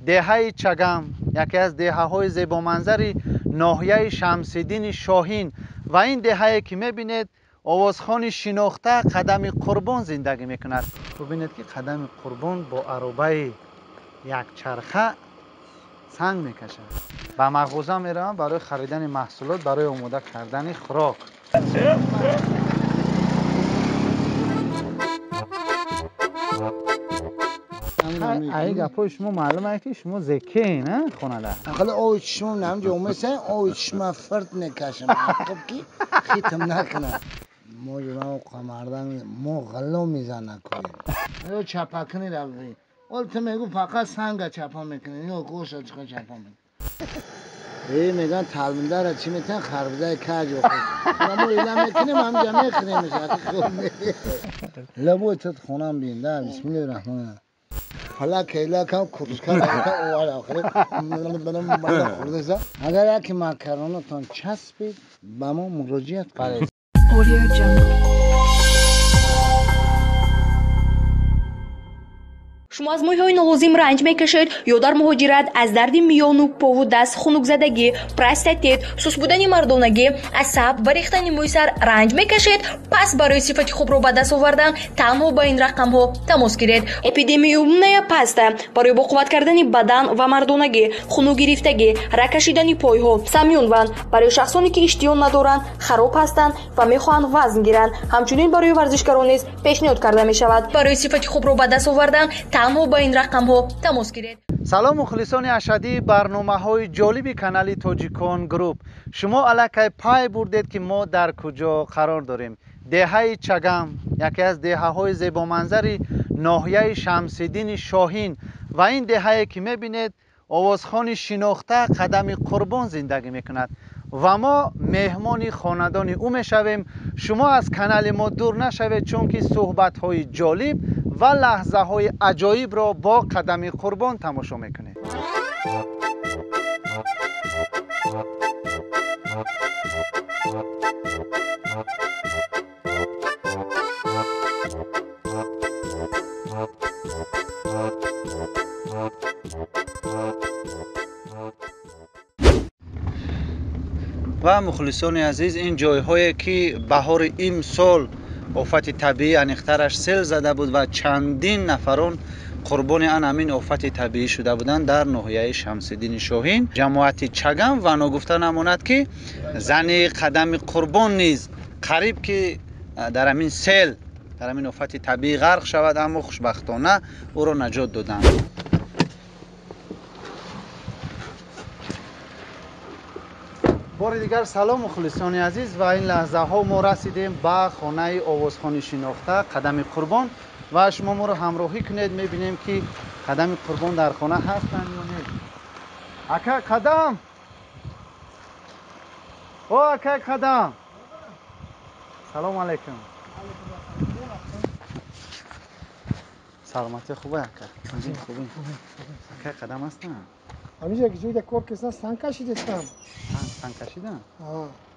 دهه چگم، یکی از دهه‌های زیبامنظر ناحیه شمس‌الدین شاهین و این دهه‌ای که می‌بینید آوازخوان شناخته قدم قربان زندگی می‌کند. ببینید که قدم قربان با عربه یک چرخه سنگ می‌کشد. به مغازه می‌روم برای خریدن محصولات برای آماده کردن خوراک. ای گپای شما معلومه که شما زکی نه خونده. خاله او شما نمی‌دونم مثلا او شما فرد نکشم. خب کی خیتم نکنه. ما جناب قمردان ما غلا میزنه کنیم. او چپاکنی روی. اول میگو فقط سنگ چپا میکنه. اینو گوشت چقدر چپا میکنه. میگن تلمنده را چی میتن خربزه کج و خود. ما اینا میکنیم هم جمعه خریمش. لبو تد خونم بینده. بسم الله الرحمن الرحیم. حالا کیلا کم کروسکا اوال آخری بالا خورده زد. اگر یکی مکرونتون چسبید با ما مراجعت کنید. شما از مویهای نالازم رنج میکشید یا در مهاجرت از درد میان و پا و دست خنک زدگی، پروستات، سوس بودن مردانگی، عصب و ریختن موی سر رنج میکشید؟ پس برای صفت خوب رو به دست آوردن تنها با این رقم ها تماس گیرید. اپیدمیومنیا پستا برای با قوت کردن بدن و مردانگی، خنک گرفتگی، رکشیدن پای ها، سمیونون برای شخصانی که اشتیان ندارند، خراب هستند و میخواهند وزن گیرند. همچنین برای ورزشکاران نیز پیشنهاد کرده می شود برای صفت خوب رو به دست آوردن تنها با این رقم ها تماس گیرید. سلام مخلصان اشدی برنامه های جالبی کانال تاجیکان گروپ. شما الکی پای بردید که ما در کجا قرار داریم. دهه چگم، یکی از دهه های زیبامنظر ناحیه شمس‌الدین شاهین و این دهه‌ای که می‌بینید آوازخوان شناخته قدم قربان زندگی می‌کند و ما مهمان خاندان او می‌شویم. شما از کانال ما دور نشوید چون که صحبت‌های جالب و لحظه‌های عجایب را با قدم قربان تماشا می‌کنید. و مخلصان عزیز، این جای‌هایی که بهار امسال آفت طبیعی انیخترش سیل زده بود و چندین نفران قربان همین آفت طبیعی شده بودند در ناحیه شمس‌الدین شاهین، جماعت چگم و ناگفته نماند که زن قدم قربان نیز قریب که در همین سیل در همین آفت طبیعی غرق شود، اما خوشبختانه او را نجات دادند. بار دیگر سلام مخلصان عزیز، و این لحظه ها ما رسیدیم به خانه آوازخوان شناخته قدم قربان و شما ما رو همراهی کنید. میبینیم که قدم قربان در خانه هستند یا نه. اکا قدم، او اکا قدم، سلام علیکم. سلامتی خوبه اکا؟ خوبی؟ اکا قدم هستن؟ همیشه که جوی کار کسان سنگ کشیدستم. سنگ کشیدن؟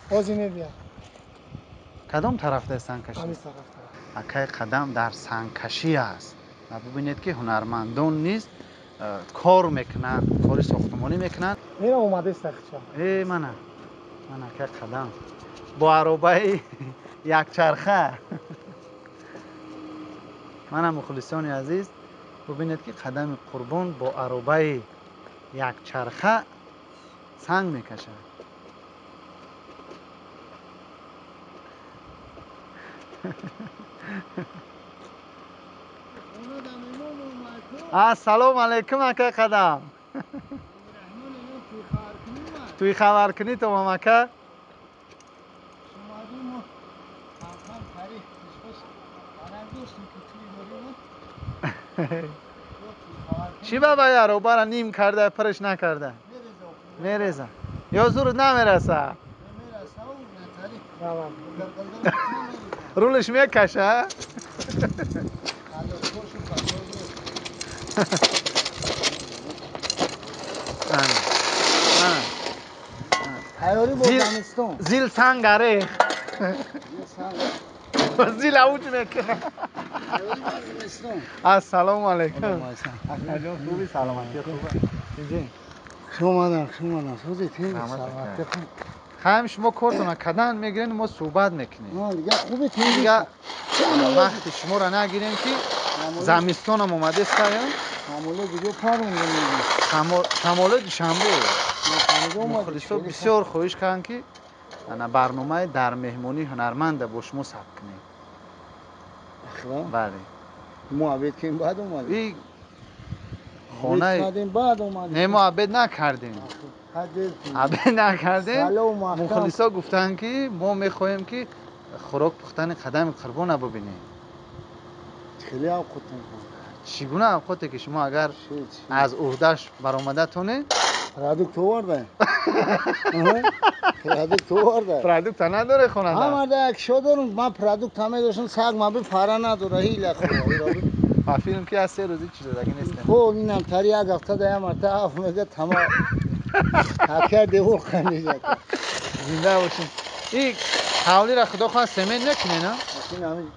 بازی نبیا. کدام طرف ده سنگ کشید؟ همین طرف. اکای قدم در سنگ کشی است. ببینید که هنرمندان نیز کار میکنن، کار ساختمانی میکنن. میرم اومده است اخچه. من اکای قدم با عربه یک چرخه. من مخلصان عزیز، ببینید که قدم قربان با عربه یک چرخه سنگ میکشد. السلام علیکم اکای قدم. توی خبر کنی تو مامکه؟ چی بابا یارو برا نیم کرده پرش نکرده؟ میرزه یا زور نمیرسه؟ رولش میکشه؟ زیل سنگره زیل اوج میکنه. السلام علیکم. خوبی؟ سلامتی خوبه؟ چیزی شما سوزی تیز رحمت سلامت بخیر. بخون خواهیم شما کارتون کدن میگیرین ما صحبت میکنیم دیگه خوبه تیز دیگه وقتی شما را نگیریم که زمستان هم اومده است یا معموله دیگه پارون میگیم شماله دوشنبه مخلصا بسیار خواهش کردن که انا برنامه در مهمانی هنرمند با شما ثبت کنیم بله ما عبید که این بعد اومدیم این خانه بعد اومدیم نه ما عبید نکردیم عبید نکردیم مخلصا گفتن که ما میخواهیم که خوراک پختن قدم قربان ببینیم خیلی اوقات میکنم چگونه اوقاتی که شما اگر از عهدهش برآمده تونه پرادکت آورده پرادکت آورده پرادکت نداره خونده همه اکشا دارم من پرادکت همه داشتم سگ ما به پاره نداره هیله با فیلم که از 3 روزی چیز دیگه نیست خب اینم تری یک هفته ده مرتبه اف میگه تمام تکه دیو خمیزه زنده باشین این حوالی را خدا خواهد سمن نکنه نه این همین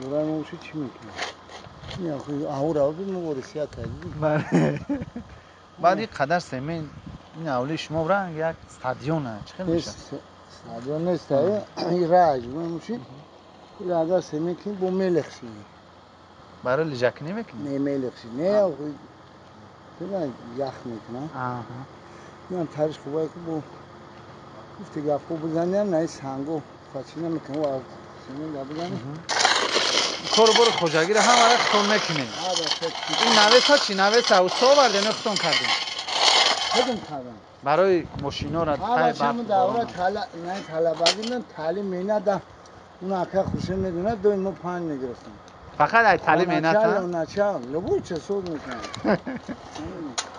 جورای موشی چی میکنه این آخوی اهورا بود مبارسیه کردی بعد این قدر سمن این حوالی شما برن یک استادیونه چقدر میشه استادیون نیست این راج موشی این اگر سمن کنی با ملخ شی برای لجکنی میکنی نه ملخ شی نه آخوی بگن یخ میکنه من ترش خوبه که با گفته گفت بزنیم نه سنگو خاطی نمیکنه و سمن دا بزنیم کارو برو خوشگی را هم برای ختم میکنیم این نویس ها چی نویس ها اوستا برده نه ختم کردیم ختم کردم برای ماشینا را ها بچه‌مون دوره طلبگی نه تعلیم مینه اون اکا خوشه میدونه 2 ماه 5 میگرفتم فقط ای تعلیم مینه نه لبوی چه سود میکنه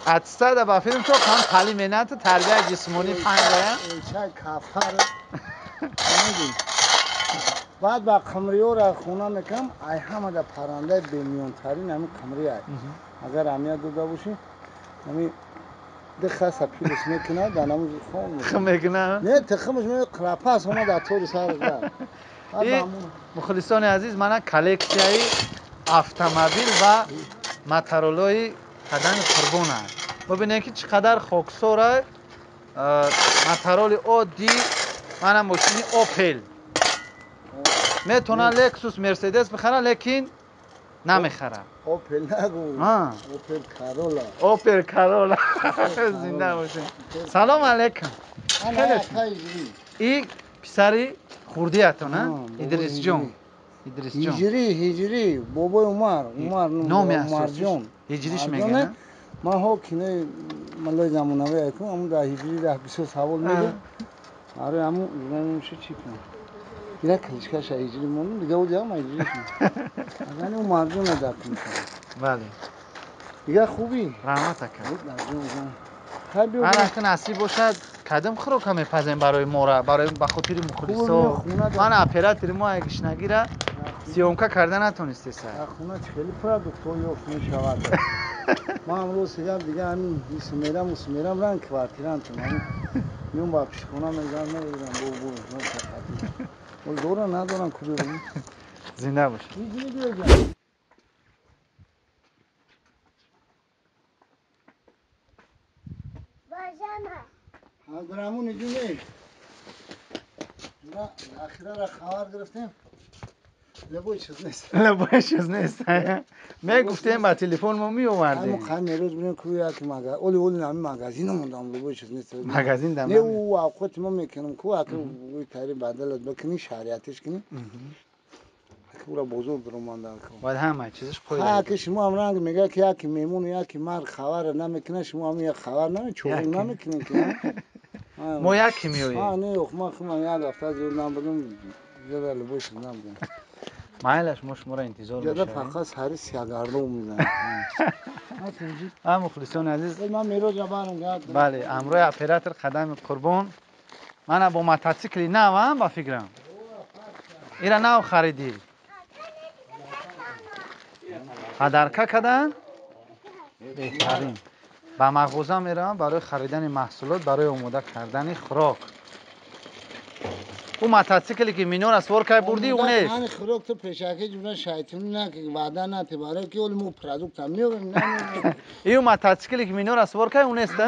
اتستا دا با فیلم تو خان تعلیم مینه تربیت جسمانی 5 این چای کافر بعد با قمریو را خونه میکنم ای همه دا پرنده بمیون ترین همین قمری های اگر همیه دودا باشی همین ده خاصه پیلش میکنه در نموز خون میکنه نه تخمش میکنه قراپاس همه در طور سر دار مخلصان عزیز من کلکسیای автомобил و موتورولای قدم قربان است ببینید که چقدر خاکسار موتورول عادی من ماشین اوپل میتونه لکسوس مرسدس بخره لیکن نمیخره اوپل نگو اوپل کارولا زنده باشین سلام علیکم این پسری خوردی اتو نه ادریس جون هجری بابای عمر جون هجریش میگه نه ما ها کنه ملای زمانوی اکم همون در هجری 10-20 سوال میگه آره همون نمیشه چی کنم دیگه کلشکش هجری مونم دیگه بود هم هجریش میگه اون مرجون رو درک میکنم بله دیگه خوبی رحمت اکرم اگه نصیب باشد کدام خوراک میپزیم برای ما برای بخاطر مخلصا من اپراتور ما اگهش نگیره سیومکا کردن نتونستی سر خونه خیلی پرودکتوری افت میشود ما امروز سیگار دیگه همین میرم رنگ کوارتیران تو من میون با پیش خونه میگم نمیدونم بو دورا ندارم کجا بریم زنده باش درمون اینجوری نه اخیرا را خبر گرفتیم لبوی چیز نیست می گفتیم با تلفن ما می اومدیم همون خواهیم میروز بریم کوی که اولی نمی مگازین موندم لبوی چیز نیست مگازین دم نه او اوقات ما میکنم کوی که اوی تاری بدلت بکنی شریعتش کنی که او را بزرگ درو مانده کنم باید همه چیزش پای ها که شما هم رنگ میگه که یکی میمون یکی مرد خبر نمیکنه شما هم یک خبر نمی چوبون نمیکنین که ما یکی میوییم نه ما یک هفته زور نبودم زیاده لبوی چیز نبودم مایلش ما شما را انتظار میشه فقط سری سیاگردو میزنه مخلصان عزیز من میرو جبارم بله امروز اپراتور قدم قربان من با موتورسیکل نو با فکرم ایرا نو خریدی قدرکه کردن بهترین با مغازه میرم برای خریدن محصولات برای آماده کردن خوراک او موتورسیکلی که مینور اسوار که بردی اونه من خروک تو پیشاکی جونا شایتون نه که وعده نه تباره که اول مو پروداکت هم میویم نه ایو موتورسیکلی که مینور اسوار که اونه است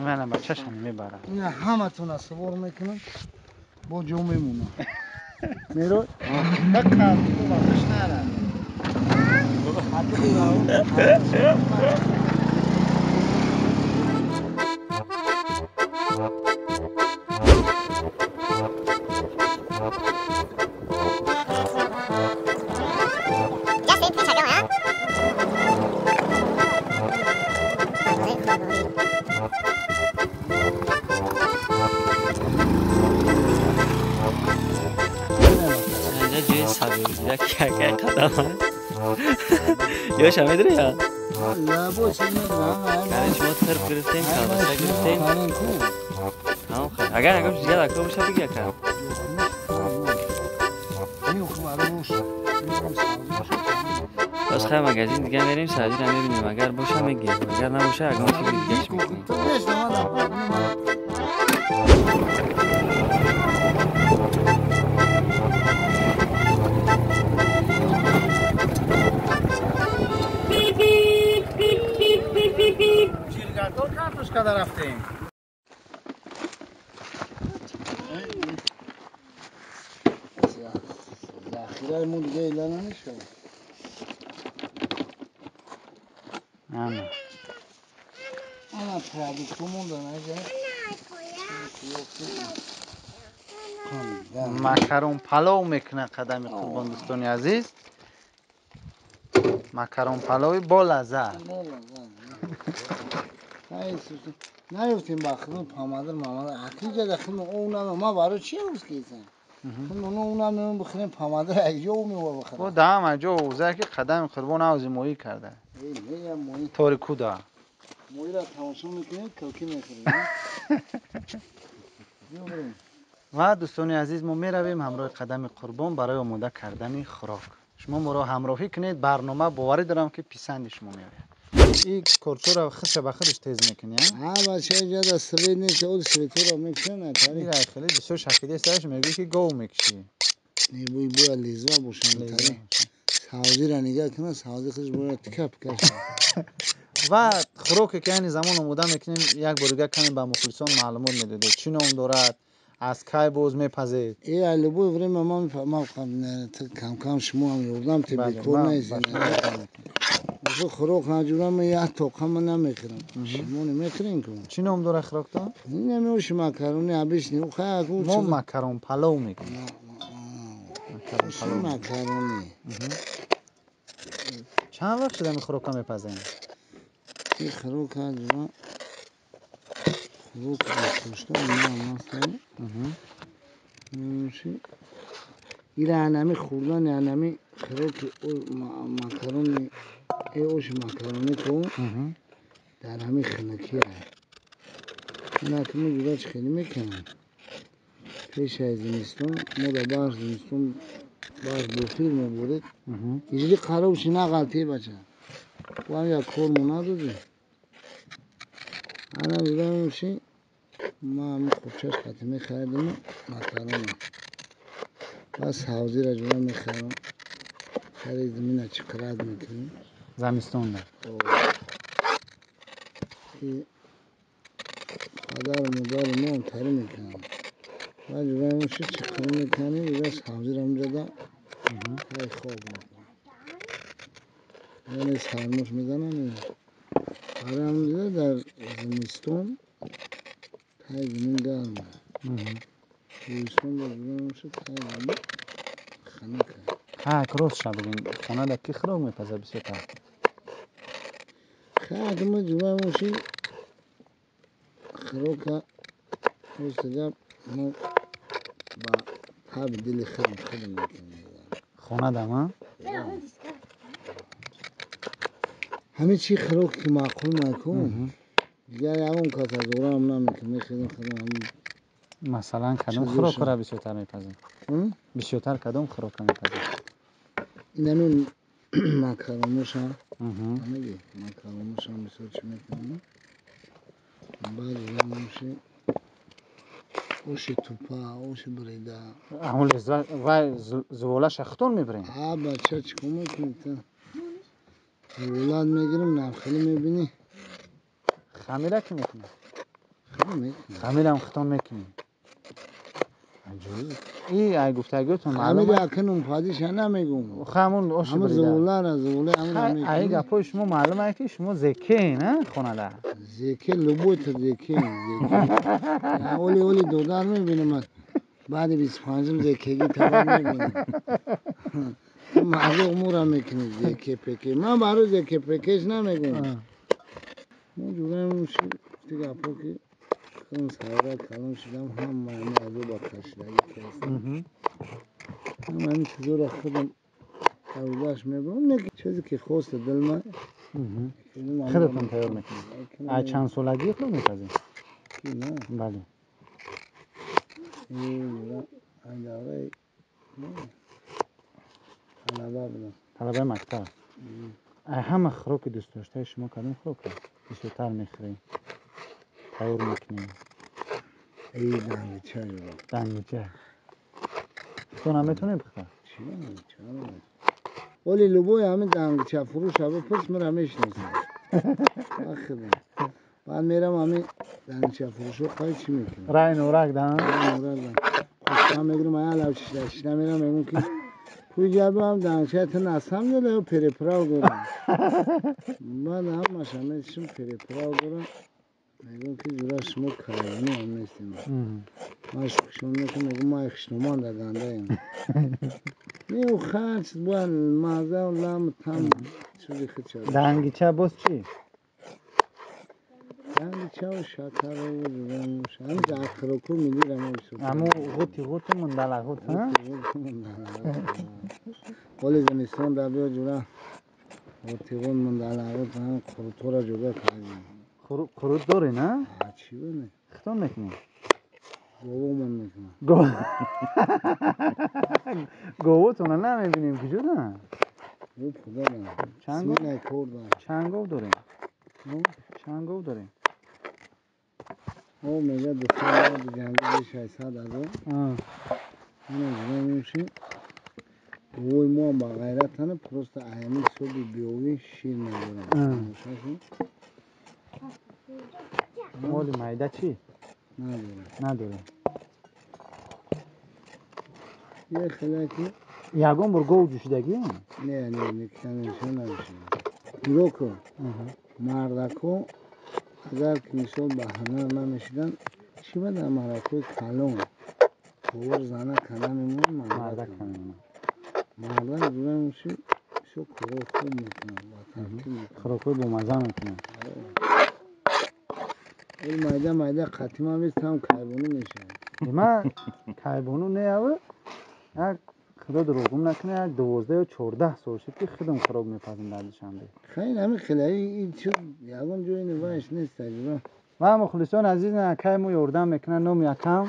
منم بچه‌شم میبرم نه همه تون اسوار میکنم با جو میمونم میرو دقیقا تو باقش نره क्या खत्म है यो शामिल रे यार لابو سيدنا يعني شو تخرب كريستين كذا كريستين ها اگر اگه زیاد اگه میشه بگی اگر بس خیلی مگزین دیگه میریم سعدی رو میبینیم اگر باشه میگیم اگر نباشه اگه میشه دیگهش میکنیم جیرگردار کارتوش کده رفتیم ذخیره مون دیگه اعلان نمیشه انا پروداکتمون داره مکرون پلو میکنه قدم قربان دوستانی عزیز مکرون پلوی با لذت نیفتیم بخیرون پامادر مامادر حقیقه دخیل اونم ما برای چی روز کیسن اونم بخیریم پامادر ایجا میوه بخیرم او دام اجا اوزه که قدم قربان آوزی مویی کرده طوری کودا مویی را تماشا میکنید کلکی میخوریم و دوستانی عزیز ما میرویم همراه قدم قربان برای آماده کردن خوراک شما ما را همراهی کنید برنامه باوری دارم که پسند شما میآید این کورتو را خودش به خودش تیز میکنی ها بچه اینجا دستوی نیست اول سویتو را میکنه این خیلی بسیار شکلی سرش میگوی که گو میکشی بوی بوی لیزا بوشن تری سعودی را نگاه کنه سعودی خودش باید تکپ کشه و خوراک که این زمان آماده میکنیم یک بار کنیم به مخلصان معلومات میداده چی نام دارد از کی باز میپزید ای علی بوی وریم ما میفهمم کم کم شما هم یوردم تی بیکور نیستین بسو خوراک نجورم یه توقم نمیکنم شما نمیکنین کن چی نام داره خوراک تو؟ نمیوش مکرونی عبیش نیم خیلی ما مکرون پلو میکنیم مکرونی چند وقت شده می خوراک میپزیم؟ این خوراک نجورم خوراک بسوشتم نه مثلا نمیشی این انمی خوردن انمی خوراک مکرونی اوش مکرونی کن در همین خنکی های من اکنون جوراج خیلی میکنم پیش از زمستون ما در باش زمستون باش بوفیر ما بودید اینجوری قرارشی نغلطی بچه و هم یک کور ندادی انا جورایمشی ما همین خوبچش قطعه میخریدم مکرونی بس حوزی را جورا میخرم خرید زمین چقدر میکنیم زمستون ده پدر و مادر ما هم تری میکنم و جورای موشی چقدر میکنیم دیگه سبزی رو میدادم های خواب میکنم یعنی سرموش میدنم برای هم دیده در زمستون تای زمین گرمه زمستون در جورای موشی تای زمین خنکه ها کروس شا بگین خونه در کی خوراک میپزه بسیار تا خیلی ما جورای موشی خوراک مستجاب ما با تاب دل خیلی میکنیم خونه دم ها؟ همه چی خوراک که معقول نکن دیگر همون کات از اورام نمیکنم میخیدم خودم مثلا کدوم خوراک را بسیارتر میپزیم؟ بسیارتر کدوم خوراک میپزیم؟ این همین مکرونش هم همگی مکرونش هم بسیار چی میکنیم بعد میشه اوش توپا اوش بریده همون وای زوله شختون میبرین بچه چی کن میکنید اولاد میگیرم نفخلی میبینی خمیره که میکنی خیلی میکنی خمیره هم ختون میکنی ای گفتگوتون معلومه خمیره اکن اون پادیش نمیگم خمون اوش همه بریده زوله را زوله همه ای میکنی گپای شما معلومه که شما زکی نه خونه ده زکه لبوت زکه اولی دودار میبینم من بعد 25 زکهگی تبر میبینم تو مغز امور هم میکنی زکه پکه من برای زکه پکش نمیگم من جوره میشه دیگه اپا که خون سایره کلام شدم هم معنی ازو با کشلگی کستم هم همین چیزو را خودم توضیحش میبرم نگه چیزی که خواست دل من خودتون تیار میکنید از چند سالگی خود میپذین؟ نه بله این دوره طلبه بودم طلبه مکتب همه خوراک دوست داشته شما کدوم خوراک بیشتر میخوریم تیار میکنیم ای دنگچه رو دنگچه تو نمیتونی بخور چی چرا ولی لبوی همه دنگچه فروش ها پس من همیش نیستم بخدم بعد میرم همه دنگچه فروش ها خواهی چی میکنم رای نورک دن نورک دن خوشم میگرم های علو چشنه میرم میگم که پوی جبه هم دنگچه تا نسم یاده و پری پراو دارم بعد هم همه چیم پری پراو دارم میگم که جورا شما کرایانی هم نیستیم من شما میگم ما اخشنمان در گنده ایم میو خرچ باید مازه و لام تم چوزی خود شده دنگچه باز چی؟ دنگچه و شکر و جورا همه در خروکو میگیرم همو غوطی مندله غوط ها؟ ولی زمستان در بیا جورا غوطی مندله غوط هم خروطو را جدا کردیم خروط داری نه؟ چی بینه؟ ختون میکنی؟ گوه من میکنم گوه تونه نمیبینیم کجا نه؟ او خدا دارم چند گوه؟ سمی نکردم چند گوه داریم؟ چند گوه داریم؟ او میگه دختر دو جنگی 600 هزار اینو جمعه میشه گوی ما با غیرت هنه پروست ایمی صبح بیوی شیر ندارم مولی مایده چی؟ نداره یه خلاکی یگون بر گوه جوشیدگی؟ نه کنیشن نمیشه نگاه کن مردکو اگر که مثال به هنر نمیشیدن چی بده مردکوی کلون گوور زنه کنه میمون مردک مردک دوره میشه شو کروی خوب میکنن با ترکیب میکنن خروکوی با مزه میکنن این مایده قطیمه بیست هم کاربونو میشه من کایبونو نیاوه یک خدا دروغم نکنه یک 12 یا 14 سال شد که خودم خراب میپزم در دوشنبه خیلی همین خیلی این چون یکم جوی نوایش نیست تجربه و مخلصان عزیز اکای مو یردم میکنه نوم یکم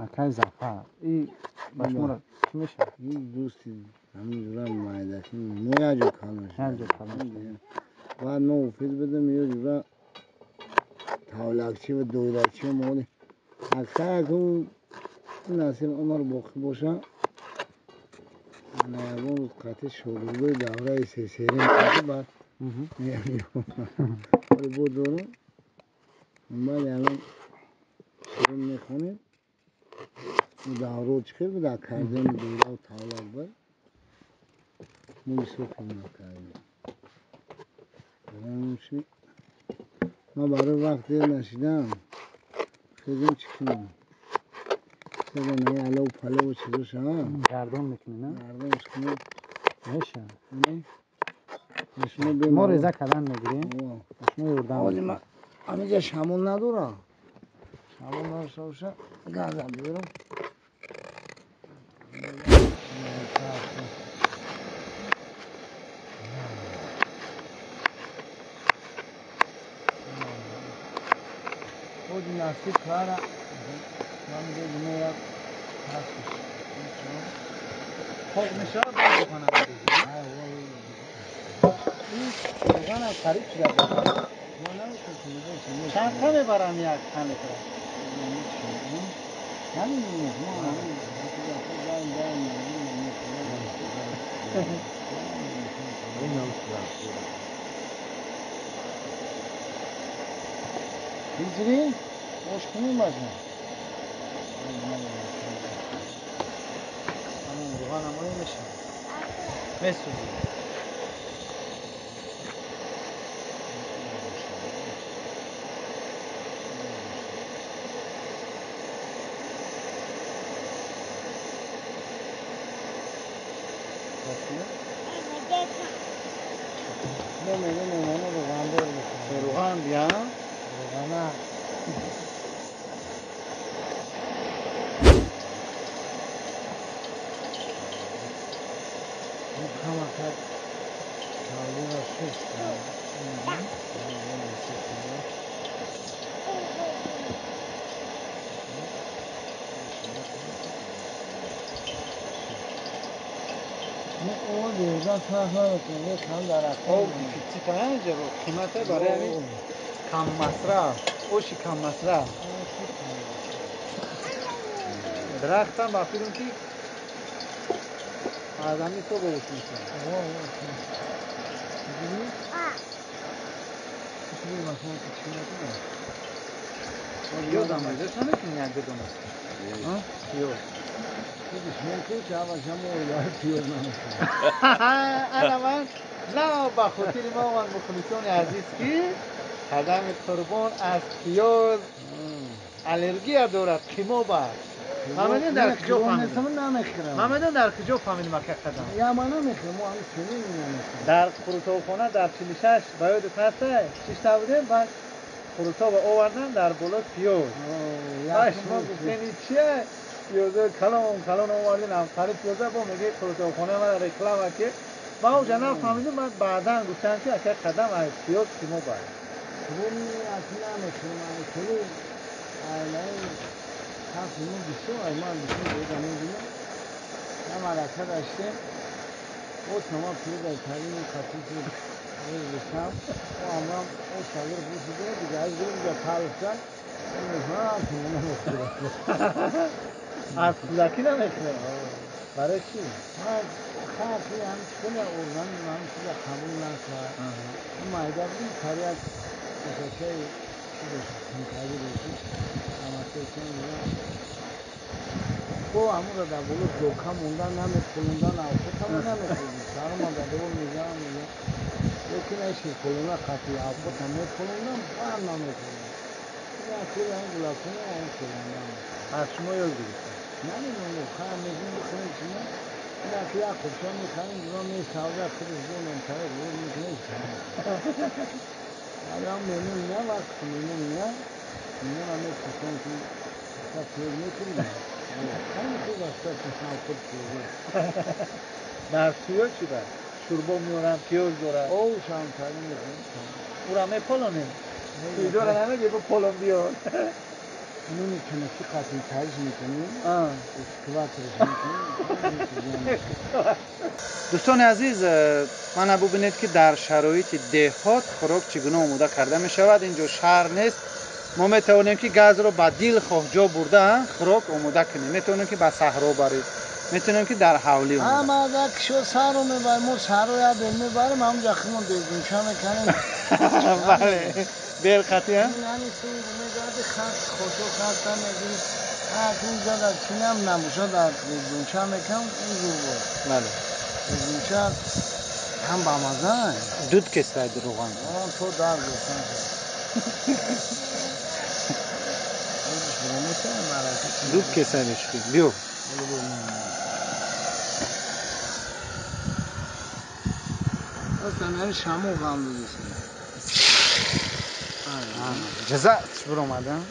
اکای زفر این باشمو را چی میشه؟ این دوستی همین جورا مایده که مویا جو کامش هر جا کامش بعد ما اوفیز بدم یه جورا تاولکچی و دویدکچی و مولی اکثر که اون نصیر عمر باقی باشم نیابون قطع شغلوی دوره سیرین کنه بعد میام ولی بود دارم اون بعد الان شیرین میخونیم و دوره چخیر بده کردن دوره و تاولک بر موی سوخی میکردیم براموشی ما برای وقت دیر نشیدم خیزیم چکنیم خیلی نگه علو پلو و چیزوش ها گردون میکنی نه؟ گردونش کنیم میشه نه ما ریزه کلن میگیریم شما یردم آلی من همه جا شمون ندارم شمون داشته باشه گازم بیارم خودی نفتی کاره من دیگه یک هستش خوب میشه باید روغن هم بگیریم. این روغن هم خرید شده باید. چند تا میبرم یک تن لیتر؟ Hicri, hoş bulunmadın. Tamam, روغن هم آیا میشه میسوزی. روغن بیا Bana Kamakat Kavliga süs o دیوزن فرق کنه کم در او دیفیکتی پنجه رو قیمته برای همین کم مصرف اوشی کم مصرف درخت هم بخیرون که آدمی تو بوش میشه پیوز هم ازش نمیتونی یک بدونه پیوز انا من نه بخاطر ما من مخلصان عزیز که قدم قربان از پیوز الرژی دارد کیمو بر محمدین در کجا فهمیدم محمدین در کجا فهمیدم که قدم یا من نمیخوام ما هم سنی در خروطوخانه در 46 باید هسته شش بودیم بعد خروطا با آوردن در بالا پیوز باش ما گفتیم این چیه پیوزه کلان آوردین هم خرید پیوزه با میگه خروطوخانه ما رکلام که ما او جنرال فهمیدیم بعدا گفتن که اکه قدم از پیوز کیمو باید بونی اصلا نمیخوام اصلا آلای حرفمو بسیار ایمان بسیار بودم میدونم هم علاقه داشته او تمام پیوز ایتالین خطیفی بسیار و امرام او شاگر بوده دیگه از دور دیگه پالستان ها تمام نمیخوام از کودکی نمیخوام برای چی؟ خیلی هم کنه ارگان من چیزا قبول نکرد مایده بود کاریت کساچه چیزش کنکاری بودی اما سیستم میگم خب همون را در بولو دوکا موندن نمیخوندن او خودم نمیخوندن سرم را در بول میگم لیکن ایشی کلونا خطی او خودم میخوندن با هم نمیخوندن این کلی هم گلاکنه این کلوندن از شما یاد گرفتم نمیدونم خواهم میگیم بخونیم چیه نه که یک خوبشان میخواییم دیگه میساوزه خودش دو منطقه بود میکنه حالا میمون نه وقت میمون نه میمون همه کسان که اصلا پیوز میکنیم خیلی خوب اصلا کسان خود پیوزه در پیوز چی بر؟ شوربا میارم پیوز داره او شانتاری میکنیم او را میپلونیم پیوزه را نمیگه با پلون بیار نمیتونه که قطعی تایش میکنیم اسکواترش میکنیم دوستان عزیز من ببینید که در شرایط دهات خوراک چگونه آماده کرده می شود اینجا شهر نیست ما میتوانیم که گاز رو با دیل خواه جا برده خوراک آماده کنیم میتونیم که با صحرا برید میتونیم که در حولی آماده آماده که شو سر رو میبریم ما سر رو یا بیل میبریم هم جاخیمون دیگونچه میکنیم بله بیل خطی هم؟ این همی تو میگرده خط خوشو خط نگیری اینجا در چینی هم نموشا در دیگونچه میکنم این زور بود بله دیگونچه هم با مزه دود کسته در روغن تو در گفتن شد دود کسته بشکی بیو اصلا شامو غم بودیسیم جزا برو اومدم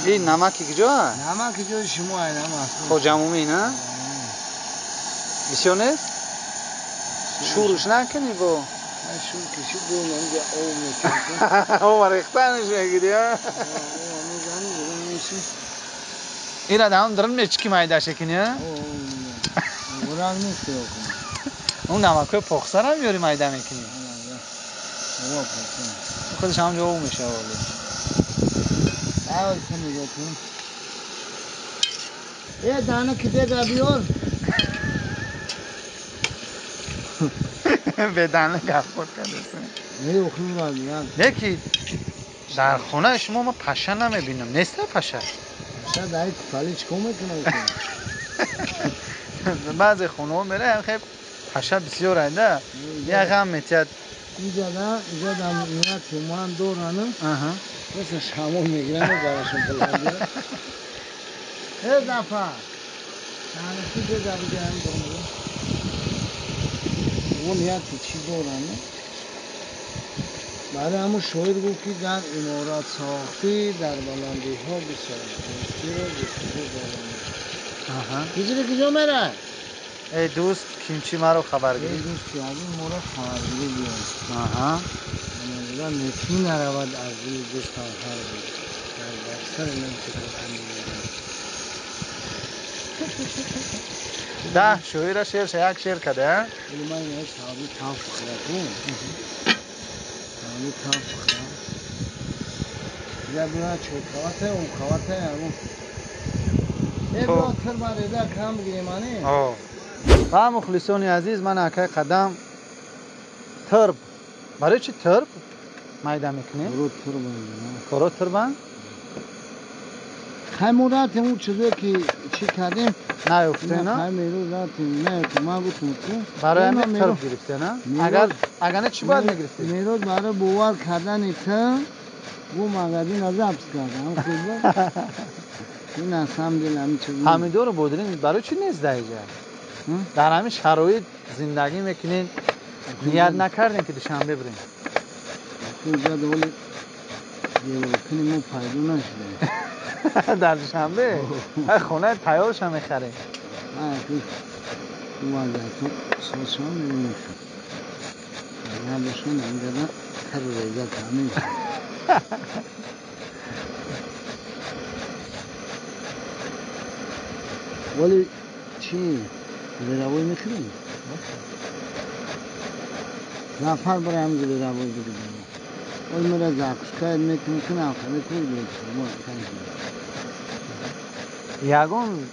این نمکی کجا؟ نمک جو شما اینا ماست. خوجمومی نه؟ بسیار نیست؟ شورش نکنی با؟ من شور کشی دو منجا او میکنم. او ریختنش میگیری ها؟ میزنی بگم میشی. این هم دارن میچکی مایده شکنی ها؟ برام نیست کنم. اون نمکه پخسر هم میاری مایده میکنی؟ شما پسیم. خودش همونجا او میشه ولی. اول کنی باتون. یه دانه کده دا بیار. به دانه گفت کردستن. نه اخیم را بیار. یکی در خونه شما ما پشه نمیبینم. نیست پشه؟ پشه دایی کپالی چکو میکنه؟ بعضی خونه ها میره خیلی پشه بسیار رنده. یه هم میتید. اینجا دا میاد شما دورانه. مثل شامو میگیرن و براشون پلنگیره. یه دفعه. نانسی که دا بگیرن دورانه. اون میاد چی دورانه. بعد همون شاید گفت که در امارات ساختی در بلندی ها بسازی رو بسازی دارم کجا کجا میره؟ ای دوست کیمچی مرا خبر گیری؟ ای دوست که از این مورد خبرگیری بیاد من نتین نرود از این دوستان هر بود در بستر نمتقل اندیده ده شوی شیر یک شیر کده ولی من این صحابی تاف بخوره کن صحابی تاف بخوره جب بنا چه خواه اون خواه همون ای باتر من ریده کم بگیریم آنه و مخلصانی عزیز من اکای قدم ترب برای چی ترب؟ مایده میکنی؟ کرو تربن؟ خیمورات اون چیزی که چی کردیم نیفته نه؟ خیمورات نیفته ما گفتم برای همین ترب گرفته نه؟ اگر نه چی باید میگرفتی؟ میرود برای بوار کردن ترب بو مغازین از ابس کردن خوب این اصلا دل همین چیزی همین دور بودرین برای چی نیست در اینجا؟ در همین شرایط زندگی میکنین نیت نکردین که دوشنبه برین اینجا دولی دیوار کنیم ما پیدا نشده در دوشنبه؟ خونه تیارش هم میخرین تو وضعیتون ساسان میبینیم نه باشون اینجا کر ریزه تامین ولی چی؟ لیروی میکنیم؟ نفر برای همگی لیروی بگیریم ولی مرا زاکشکای میکنیم که نفره کوی بیشتر یگون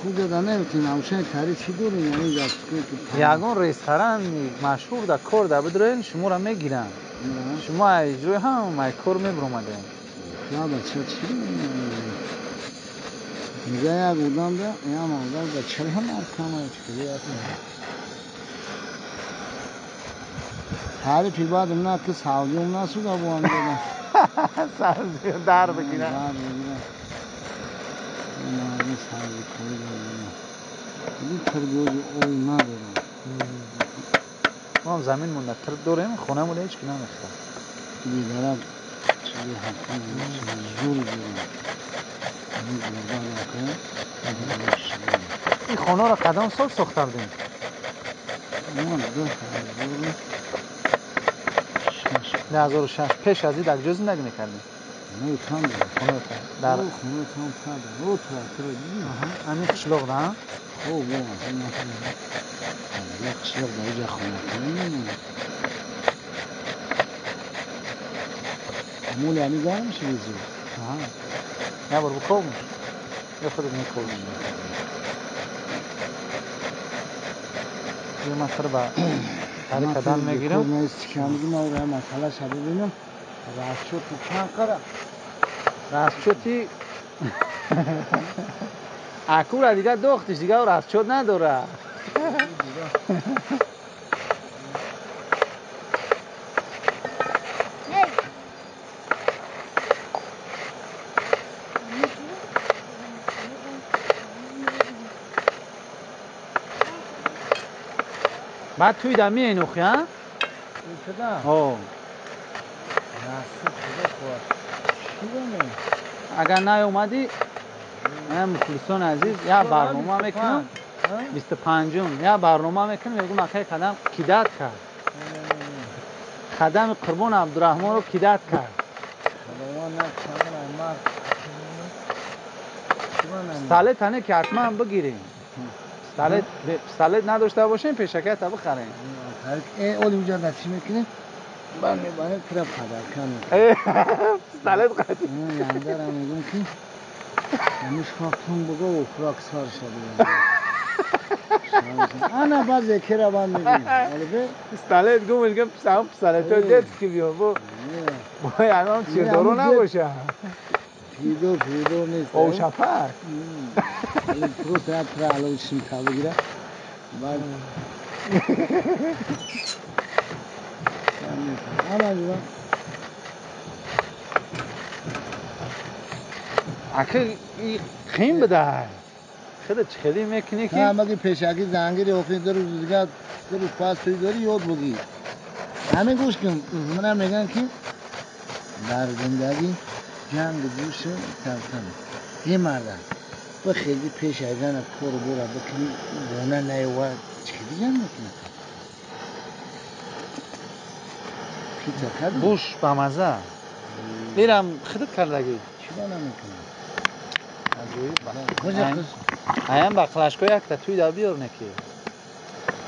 خوب داده نمیتونیم همشه تاریخ چی دوریم یعنی زاکشکای که یگون رستوران مشهور در کور در بدرین شما را میگیرن شما اجروی هم مای کور میبرومده یا بچه چی اینجا یک بودم ده یا مادر بچه هم ارکامه چکلی تعریفی بعد اونا که سعودی اونا سودا بو هم دیدن سعودی در بگیرن در بگیرن اونا سعودی کوی دارن این ترگوزی اوی ندارن ما زمین مونده ترک دوریم خونه مونده هیچ که نمیخته بیدارم چیزی حقی زور بیرون این گربه داکه این خونه را قدم سال ساختردیم ما ده 2006 پیش از این در کجا زندگی میکردیم؟ خونه تام خونه در خونه تام تام او تراکتور دیدی؟ همین قشلوق نه؟ او بو یک قشلوق در اینجا خونه کنیم مول یعنی گرم میشه بیزو یا برو بکوبش یا خودت میکوبش یه مسئله با هر قدم میگیرم من استکانگی ما رو مسئله شده بینم راسچوتی چند قره راسچوتی اکو دیگه دختش دیگه راسچوت نداره بعد توی دمی اینوخی ها؟ این کدام؟ اوه راسچوت کده خواهد چی بانه؟ اگر نیومدی مخلصان عزیز یا برنامه میکنم 25 یا برنامه میکنم میگم اخی قدم کیدت کرد قدم قربان عبدالرحمن رو کیدت کرد سالت تنه که حتما بگیریم سالت نداشته باشیم پیشکه تا بخریم اولی اونجا نتیجه میکنیم بانه کرم خبر کنیم سالت قدیم یندر هم میگم که همیش خواهتون بگو و فراک سار شده انا بعد ذکر هم میگیم سالت گو میگم سالت رو دید که بیام با یعنی چیر دارو نباشه پیدو نیست او شفر این پروس ها تر علو چشم تا بگیره بعد اما جوان اکه خیم بده خیلی میکنی که نه مگه پیشکی زنگیری اوخی دو روز دیگه دو روز پاس توی داری یاد بگی همه گوش کن منم میگن که در زندگی جنگ دوش تلتن یه مردم با خیلی پیش ایزن کور بورا بکنی بونه نیوه چی دیگه میکنی پیتا کدو بوش بامزه میرم خیدت کردگی چی با نمیکنی ایم با خلاشکو یک تا توی دا بیار نکی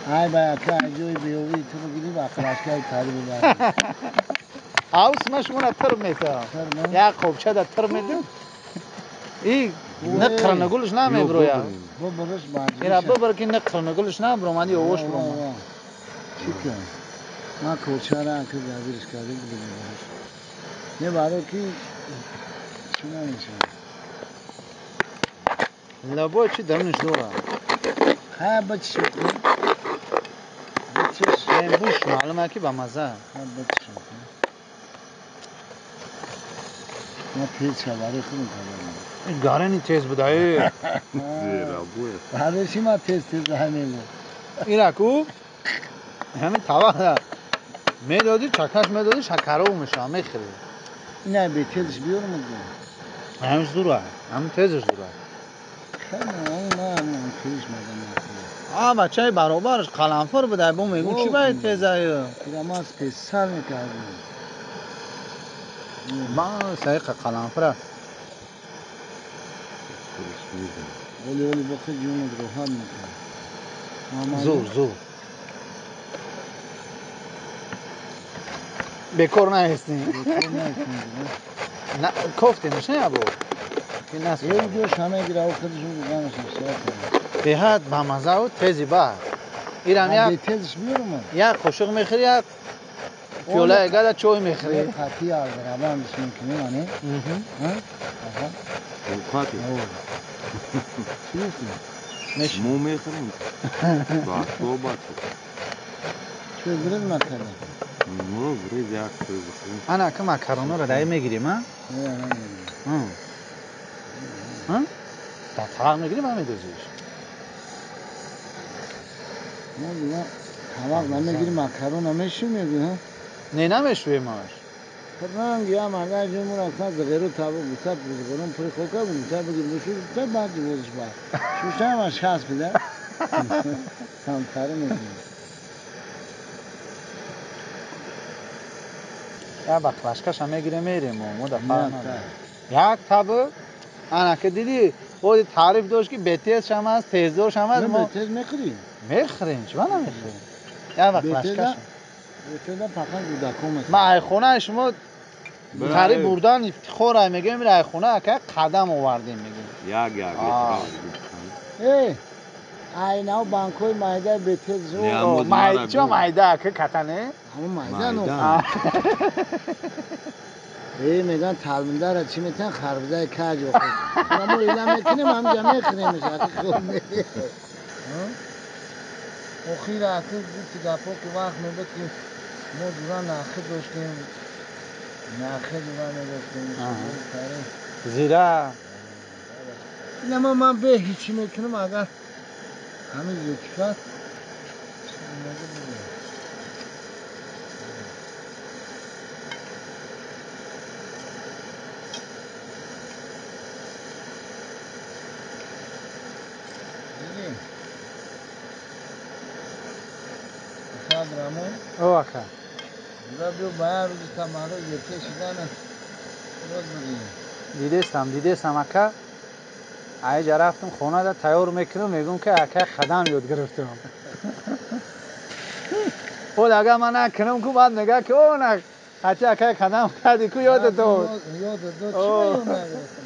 ای با اکا اجوی بیوی تو بگیری با خلاشکای تاری ببرد آوس ما شما تر میتم یا خوبچه دا تر میدم ای نقر نگولش نمی برو یا ببرش بانجیش ایرا ببر که نقر نگولش نمی برو مادی اوش برو چی کن ما کوچه را که جابیرش کردی بودیم ببرش یه بارو که چی نمیشه لبای چی درنش دوره ها بچه کن این بوش معلومه که با مزه ها بچه کن ما تیز شباره خودم کردم این گارنی تیز بوده ای زیرا بوی بعدشی ما تیز همین بود ایرا کو همین توا میدادی چکش میدادی شکرو میشه میخری نه به تیزش بیارم میگم همش دوره همین تیزش دوره خیلی من تیزش میدم آه بچه برابرش قلنفر بوده با میگون چی باید تیزه ای ایرا ما از پیسر میکردیم ما سایق قلنفره اولی بخی جون روحان میکنه زور بکر نیستیم نه کفتیم میشه ابو یه جوش همه گیره و خودشون بگانش شاید بهت با مزه و تیزی با ایران یک تیزش بیارم یک قشق میخری یک پیوله اگه چوی میخری یک قطعی آلگرابان بشین کنیم آنه قطعی چی بیستی؟ مو میخریم تو باتو چوی گرد مکرده مو گرید یک چوی بخریم انا که مکرونه رو دایی میگیریم ها؟ نه نمیگیریم تا طبق میگیریم هم میدوزیش نه دیگه طبق نمیگیریم مکرون همیشون میگیم ها؟ نه نمیشویم هاش رنگ یا مرده جمعون اصلا زغیرو طبق بوتا بزرگرون پری خوکا بوتا بگیر بشور بوتا بعد جبوزش باید شوشته هم از شخص بده کمتره میگیم یا با کلاشکش هم میگیره میریم و دفعه یک طبق انا که دیدی خود تعریف داشت که بتیز هم هست تیز داشت هم هست ما بتیز میخوریم میخوریم چرا نمیخوریم یا با کلاشکش بتیز فقط گودکو میخوریم ما ای خونه شما تعریف بردن افتخار میگیم میره ای خونه که قدم آوردیم میگیم یک ای ای ناو بانکوی مایده بتیز جو چرا مایده که کتنه همون مایده نو ای میگن تلمنده را چی میتن خربزه کج بخور ما ایلا میکنیم هم جمعه خریمش اکی خوب میگه اخیر اکی گفتی گپا که وقت میبود که ما دوران نخی داشتیم نخی دوران نداشتیم زیره این اما من به هیچی میکنم اگر همین یکی کرد درامون او اکا دا بیو باید روزی تمارو یکی شدن روز بگیم دیدستم اکا اینجا رفتم خونه دا تیار میکنم میگم که اکا قدم یاد گرفتم خود اگه من نکنم که بعد نگه که او نه حتی اکا قدم کردی که یاد تو یاد دو چی باید نگرفتم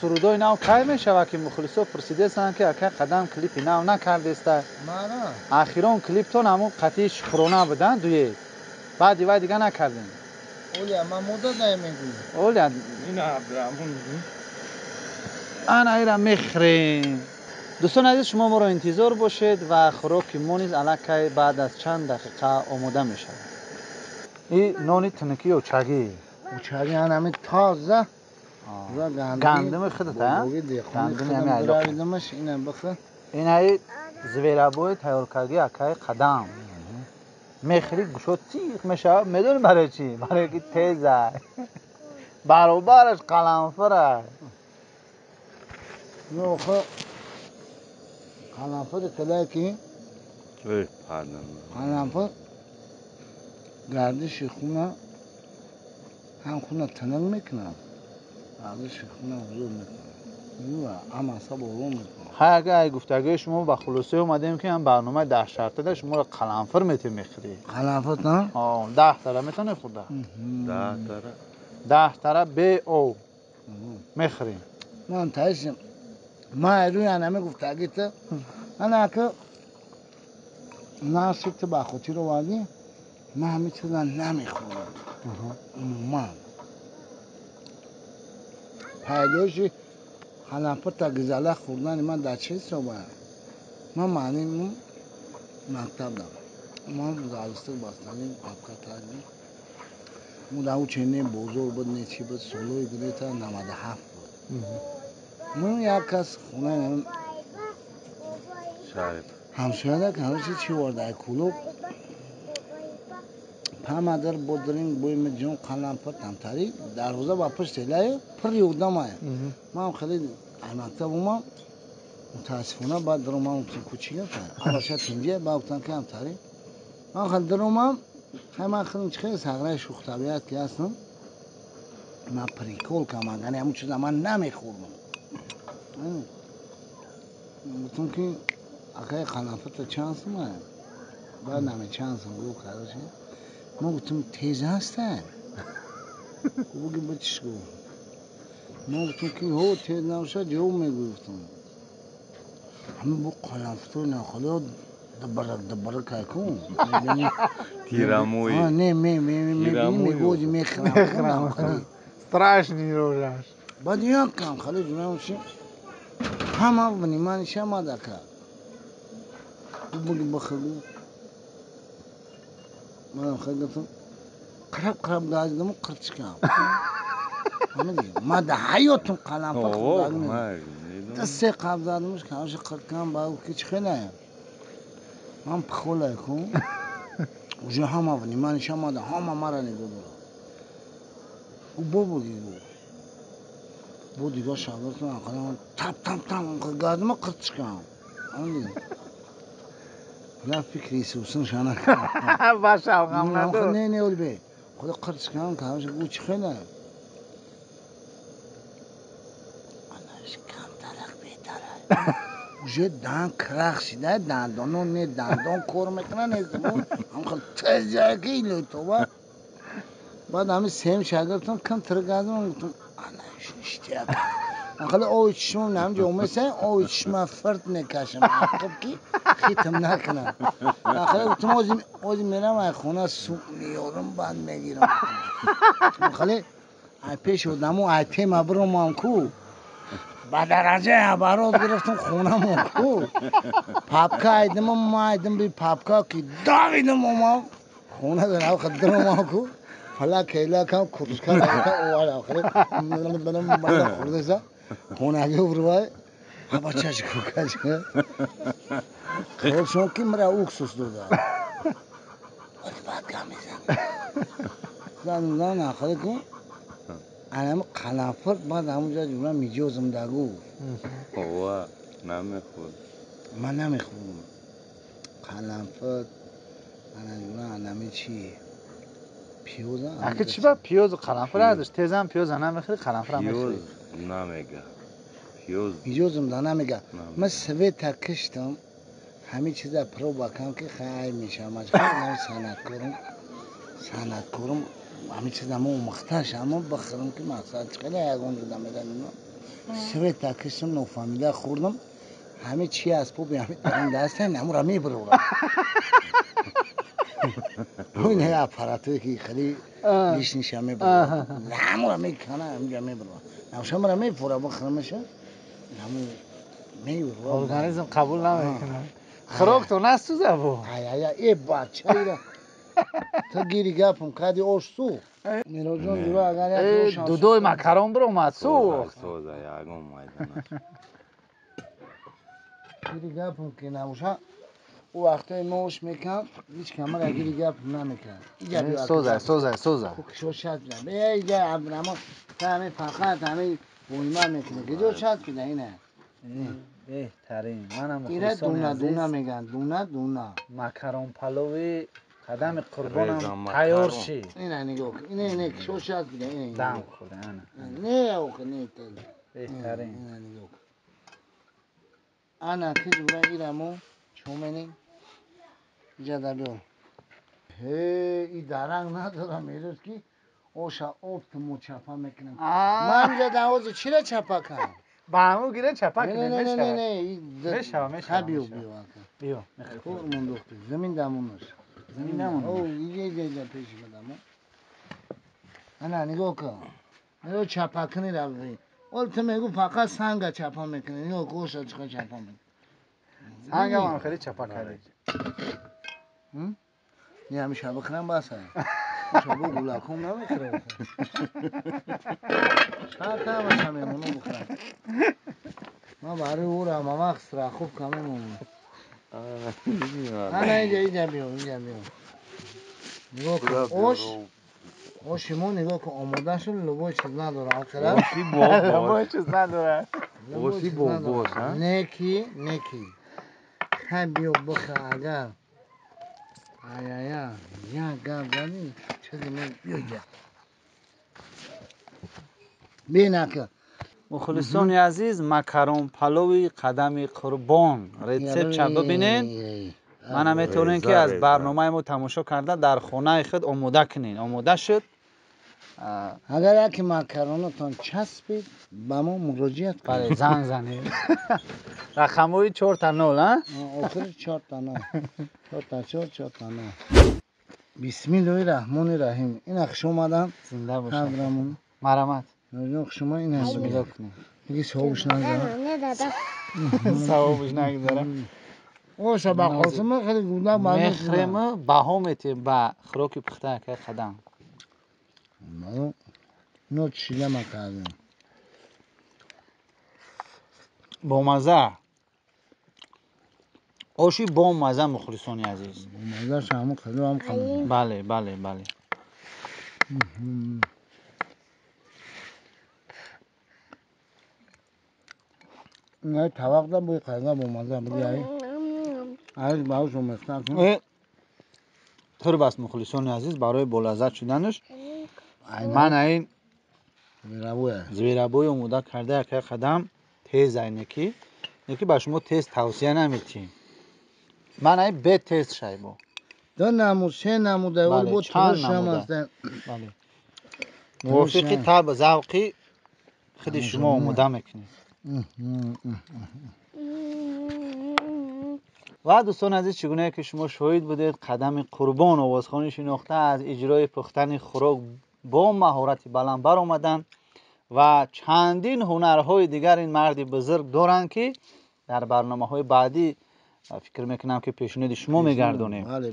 سرودای نو کی میشوه که مخلصا پرسیده سن که اکا قدم کلیپی نو نکرده است مانا اخیران کلیپ تون همون قطعی شکرانه بدن دوی بعد دیوای دیگه نکردیم اولیا ما مودا دای میگویم اولیا این عبدالرحمن انا ایرا میخریم دوستان عزیز شما ما رو انتظار باشید و خوراک ما نیز الکی بعد از چند دقیقه آماده میشه این نانی تنکی و چگی اوچاری همین تازه گندم خودت گندم همین ایلو دمش اینم بخه این های زویرابوی تیار کردی اکای قدم میخری گوشو تیخ میشه میدونی برای چی؟ برای که تیزه برابرش قلنفره نه خب قلنفر کلاه کی؟ پردن قلنفر گردش خونه هم خونه تنگ میکنه گردش خونه حضور میکنه اما اصاب حضور میکنه اگه گفتگوی شما با خلاصه اومدیم که هم برنامه 10 شرطه ده شما رو قلنفر میتونی میخری قلنفر نه؟ 10 تره میتونی خورده 10 تره به او میخریم من تایشم ما روی همه گفتگی تو انا که ناسک تو با خودی رو وادی ما همه چیزا نمیخورم ما پیدایشی قلنفر تا گزاله خوردن من در چه صبح ما معنی مکتب دارم ما زالستر باستانیم پاپکا تازیم مو چنین بزرگ بود نه چی بود سولوی گره تا 97 بود من یک کس خونه شاید همسایه که همه چی ورده کلوب پامادر بودرین بویم جون قلنفر تمتاری دروازه با پشت لایه پر یودم آیا ما هم خیلی مکتب ما متاسفانه بعد درو ما کوچیکه اما شاید اینجا با وقتان که هم تاری من خیلی درو ما همه خیلی خیلی سگرای شوخ طبیعت که هستم من پریکول که من یعنی همون چیزا من نمیخوردم گفتم که اگه قلنفر تا چانس ما بعد نمی چانس هم گروه کردشه ما گفتم تیز هستن بگی بچش گو ما گفتم که هو تیز نباشه جو میگفتم همه با قلنفر نخواهی دبرک که کن تیراموی نه میبینی میگوزی میخرم страшний روزش بعد یک کم خالی جونم شیم همه بنیمانی شما دکر بگی بخگو من خیلی گفتم قرب دازدم و قرچکم همه دیگه ما ده حیاتم قلنفر قرب دازدم دسته قرب دازدمش که همش قرچکم با او کچ خیلی من پخوله کن وجه همه بنیمانی شما ده همه مرا نگو برو او بگی بو دیگه شاگرد من خودم تپ گردم قرچکم همه لا فكري سوسن شانا باشه غم ندار نه اول بی خود قرص کنم که همش گوچ خیلی آنش کم ترک بیتره وجه دان کراخ شده دندانو نه دندان کور میکنه نیستم هم خیلی تزاکی لیتو با بعد همه سیم شاگردم کم ترگازم گفتم آنش اشتیاق خیلی اوی چشمم نمیجه اومسن اوی چشم فرد نکشم خب کی خیتم نکنم خیلی گفتم اوزی میرم خونه سوپ میارم بعد میگیرم خیلی پیش بودم و ایتیم ابرم هم کو با درجه عبارات گرفتم خونه هم کو پاپکا ایدم ما ایدم بی پاپکا کی داویدم ما خونه دارم خدرم هم کو فلا کیلا کم کورسکا والا خیلی من خورده سا خونه اگه بروای هوا چش کوکاش خب شما کی مرا اوکسوس داده ولی بعد گم میزن آخری کن انم قلنفر بعد همونجا جمعه میجوزم داگو اوه نمیخورد من نمیخورم قلنفر نه چی پیوز اگه چی با پیوز و قرنفل ازش تیزم پیوز نمیخری قرنفل هم پیوز میخری نمیگه پیوز پیوزم دا نمیگه من سوی تا کشتم همه چیزا پرو بکنم که خیلی میشه مجبورم صنعت کنم همه چیزا مو مختش اما بخرم که مقصد خیلی یگان جدا میدن سوی تا کشتم نو فامیده خوردم همه چی از پو به همه درم دسته نمو را میبرورم اون هی اپاراتوی که خیلی لیش نیشه میبرورم نمو را میکنه همینجا میبرورم نوشم را میفوره بخرمشه نمو میبرورم ارگانیزم قبول نمیکنه خروک تو نسوزه بو ای بچه ایره تا گیری گپم کدی اوش سو میرو جون دیرو اگر یک اوش دودوی مکرون برو اومد سوخت سوزه یگان مایدنش گیری گپم که نموشه او وقتای موش میکن هیچ کمر گیری گپم نمیکن سوزه خوکشو شد بزن بیجا عبرما همه فقط همه بویما میکنه که جو شد بزن اینه بهترین منم ایره مخلصان دونه عزیز میگن دونه مکرون پلوی قدم قربانم تیار شی اینه نگاه کن اینه شو شد بزن اینه دم خورده نه اوخه نه تل بهترین اینه نگاه کن انا که جورا ایرمو چومنی جدا بیو ای درنگ ندارم ایروز که اوشا اوبت مو چپا میکنم من جدا اوزو چی را چپا کنم با همون گیره چپا کنه نه بیو بیو خورمون دختر زمین دمونش او ایجا پیش بدمو انا نگاه کن نگاه چپا کنی را بگی اولت میگو فقط سنگ چپا میکنی نگاه گوشا چقدر چپا میکنی سنگ هم خیلی چپا کردی نه همیشه بخرم باسه شبو گولاکم نمیخوره چند تا باشه میمونو بخرم ما برای او را ماما خسرا خوب کمی مونو نه اینجا بیو نگاه کن اوشیمو نگاه کن آماده شد لبای چیز نداره آخرا لبای چیز نداره اوشی باباش نکی بیو بخر اگر یا گاب زنی چیزی بیو جا بینکه مخلصان عزیز مکرون پلوی قدم قربان ریسپت چه ببینین من میتونین که از برنامه ما تماشا کرده در خانه خود آماده کنین آماده شد اگر یکی مکرونتون چسبید با ما مراجعت کنید برای زنگ زنید رقموی 4 تا 0 آخر 4 تا 9 4 تا 9 بسم الله الرحمن الرحیم این اخش اومدم زنده باشه خبرمون مرحمت اخش ما این هست بسم کنید دیگه صحابش نگذاره صحابش نگذاره او شبا خواستم خیلی گوده مخرم بها میتیم با خروک پخته که قدم نو چیله ما کردیم با مزه آشی با مزه مخلصانی عزیز مزه شامو خیلی هم کامل بله نه طبق دا بوی قیقه با مزه بگی ای باوش رو مستن کن طور بس مخلصان عزیز برای بلازت شدنش من این زویرابوی اومده کرده که قدم تیز اینکی با شما تیز توصیه نمیتیم من این به تیز شای با 2 نمو 3 نمو در اول بود ترش هم هستن موافقی طب ذوقی خود شما اومده میکنید و دوستان عزیز چگونه که شما شاهد بودید قدم قربان آوازخوانی شناخته از اجرای پختن خوراک با مهارت بلند بر آمدن و چندین هنرهای دیگر این مرد بزرگ دارند که در برنامه‌های بعدی فکر میکنم که پیشنهاد شما میگردونیم بله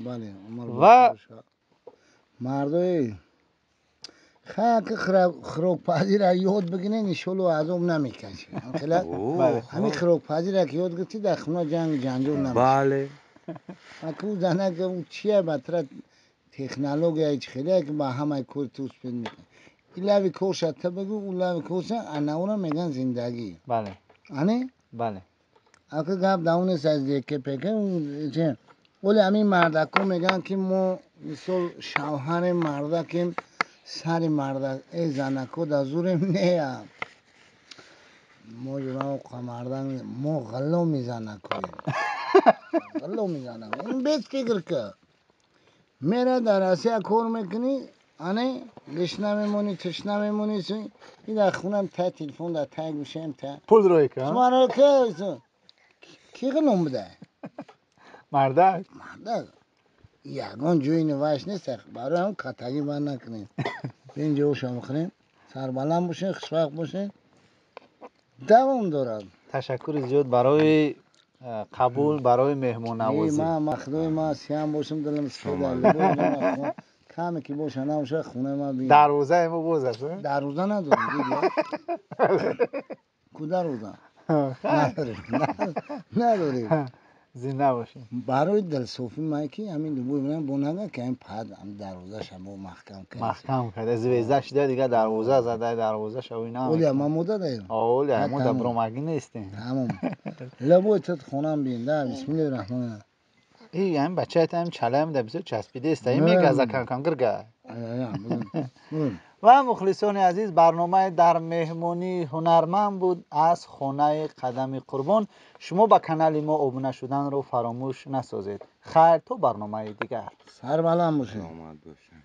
و مردای خاک خروک پذیر را یاد بگیرین ایشالو عذاب نمیکشه همین خروک پذیر را که یاد گرفتی در خونه جنجال نمیشه بله اکو زنه که اون چیه بطرت تکنولوژی ایچ خیلی که با همه کور توس پید میکنه این لوی کوشت تا بگو اون لوی کوشت انهورا میگن زندگی بله آنه؟ بله اکو گفت داونه سازده که پکه اون چه ولی همین مردکو میگن که ما مثل شوهر مردکیم سر مردک ای زنکو در زورم نیم ما جناب قمردن ما غلو میزنه کنیم غلو میزنه این بیت فکر که میره در اسیا کار میکنی آنه گشت نمیمونی تش نمیمونی این در خونم تا تلفن در تگ میشم تا پول روی که شما را که کی غلوم بده مردک مردک یگان جوی نوش نیست برای هم کتگی من نکنیم اینجا اوشا میخوریم سربلند باشین خوشبخت باشین دوام دارد تشکر زیاد برای قبول برای مهمون نوازی من مخدوی ما سیام باشم دلم سپیده کمی که باشه نباشه خونه ما بیم دروازه ما باز است دروازه نداریم دیدی کو دروازه نداریم زنده باشیم برای دلسوفی ما که همین دو بودن بونگه که این پد هم دروازه شما محکم کرد محکم کرده زویزه شده دیگه دروازه زده دروازه شو اینا اولی ما موده داریم اولی ما در برامگی نیستیم تمام لبوی تد خونم بینده بسم الله الرحمن الرحیم این هم بچه هم چلم ده بسیار چسبیده است این میگه از کنگرگه و مخلصان عزیز برنامه در مهمانی هنرمند بود از خانه قدم قربان شما با کانال ما ابونه شدن رو فراموش نسازید خیر تو برنامه دیگر سر بلند باشین آمد باشن